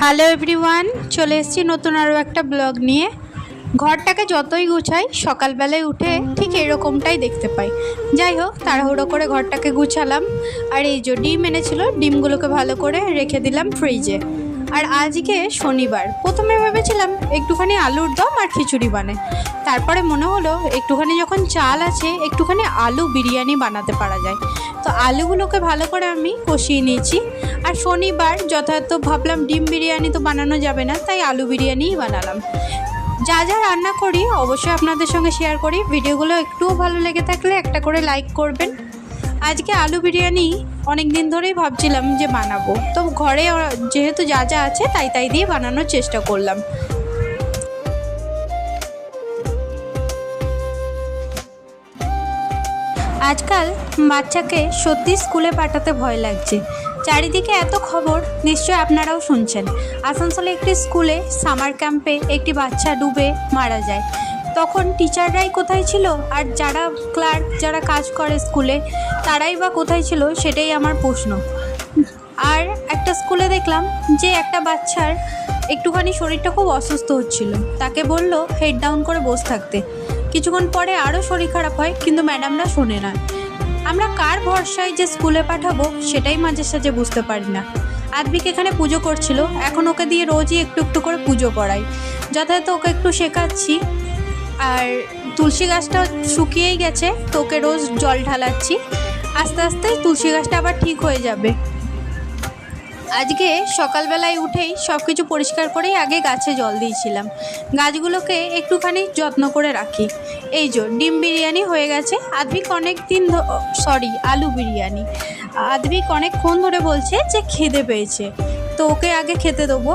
Hello everyone, চলে এসেছি নতুন আরও একটা ব্লগ নিয়ে। ঘরটাকে যতই গুছাই সকালবেলায় উঠে ঠিক এরকমটাই দেখতে পাই। যাই হোক, তাড়াহুড়ো করে ঘরটাকে গুছালাম। আর এই যে ডিম এনেছিল, ডিমগুলোকে ভালো করে রেখে দিলাম ফ্রিজে। আর আজকে শনিবার, প্রথমে ভেবেছিলাম একটুখানি আলুর দম আর খিচুড়ি বানাই। তারপরে মনে হলো একটুখানি যখন চাল আছে একটুখানি আলু বিরিয়ানি বানাতে পারা যায়। তো আলুগুলোকে ভালো করে আমি কষিয়ে নিয়েছি। আর শনিবার যথাযথ ভাবলাম ডিম বিরিয়ানি তো বানানো যাবে না, তাই আলু বিরিয়ানিই বানালাম। যা যা রান্না করি অবশ্যই আপনাদের সঙ্গে শেয়ার করি। ভিডিওগুলো একটুও ভালো লেগে থাকলে একটা করে লাইক করবেন। আজকে আলু বিরিয়ানি অনেক দিন ধরেই ভাবছিলাম যে বানাবো, তো ঘরে যেহেতু যা যা আছে তাই দিয়ে বানানোর চেষ্টা করলাম। আজকাল বাচ্চাকে সত্যি স্কুলে পাঠাতে ভয় লাগছে। চারিদিকে এত খবর, নিশ্চয় আপনারাও শুনছেন। আসানসোলে একটি স্কুলে সামার ক্যাম্পে একটি বাচ্চা ডুবে মারা যায়। তখন টিচাররাই কোথায় ছিল, আর যারা ক্লার্ক, যারা কাজ করে স্কুলে, তারাই বা কোথায় ছিল, সেটাই আমার প্রশ্ন। আর একটা স্কুলে দেখলাম যে একটা বাচ্চার একটুখানি শরীরটা খুব অসুস্থ হচ্ছিল, তাকে বলল হেড ডাউন করে বসে থাকতে। কিছুক্ষণ পরে আরও শরীর খারাপ হয়, কিন্তু ম্যাডামরা শোনে না। আমরা কার ভরসায় যে স্কুলে পাঠাবো সেটাই মাঝে সাঝে বুঝতে পারি না। আদবিক এখানে পুজো করছিল, এখন ওকে দিয়ে রোজই একটু একটু করে পুজো করাই। যথাযথ ওকে একটু শেখাচ্ছি। আর তুলসী গাছটা শুকিয়েই গেছে, তো ওকে রোজ জল ঢালাচ্ছি। আস্তে আস্তে তুলসী গাছটা আবার ঠিক হয়ে যাবে। আজকে সকালবেলায় উঠেই সব কিছু পরিষ্কার করেই আগে গাছে জল দিয়েছিলাম। গাছগুলোকে একটুখানি যত্ন করে রাখি। এই যে ডিম বিরিয়ানি হয়ে গেছে। আদবিক আলু বিরিয়ানি। আদবিক অনেকক্ষণ ধরে বলছে যে খিদে পেয়েছে, তো ওকে আগে খেতে দেবো,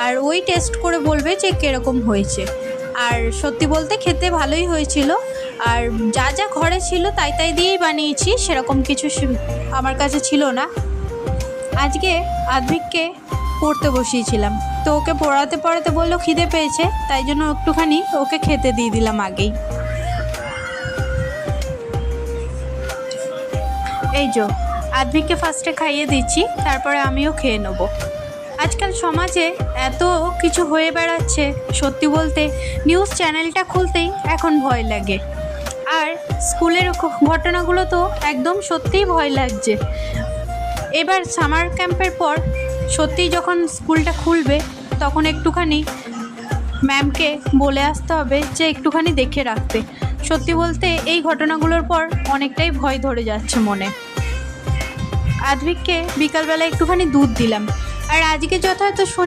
আর ওই টেস্ট করে বলবে যে কীরকম হয়েছে। আর সত্যি বলতে খেতে ভালোই হয়েছিল। আর যা যা ঘরে ছিল তাই দিয়েই বানিয়েছি, সেরকম কিছু আমার কাছে ছিল না। আজকে আদবিককে পড়তে বসিয়েছিলাম, তো ওকে পড়াতে বললো খিদে পেয়েছে, তাই জন্য একটুখানি ওকে খেতে দিয়ে দিলাম আগেই। এই যে আদবিককে ফার্স্টে খাইয়ে দিচ্ছি, তারপরে আমিও খেয়ে নেব। আজকাল সমাজে এত কিছু হয়ে বেড়াচ্ছে, সত্যি বলতে নিউজ চ্যানেলটা খুলতেই এখন ভয় লাগে। আর স্কুলের ঘটনাগুলো তো একদম সত্যিই ভয় লাগছে। এবার সামার ক্যাম্পের পর সত্যিই যখন স্কুলটা খুলবে, তখন একটুখানি ম্যামকে বলে আসতে হবে যে একটুখানি দেখে রাখতে। সত্যি বলতে এই ঘটনাগুলোর পর অনেকটাই ভয় ধরে যাচ্ছে মনে। আদবিককে বিকালবেলা একটুখানি দুধ দিলাম। আর আজকে যথাযথ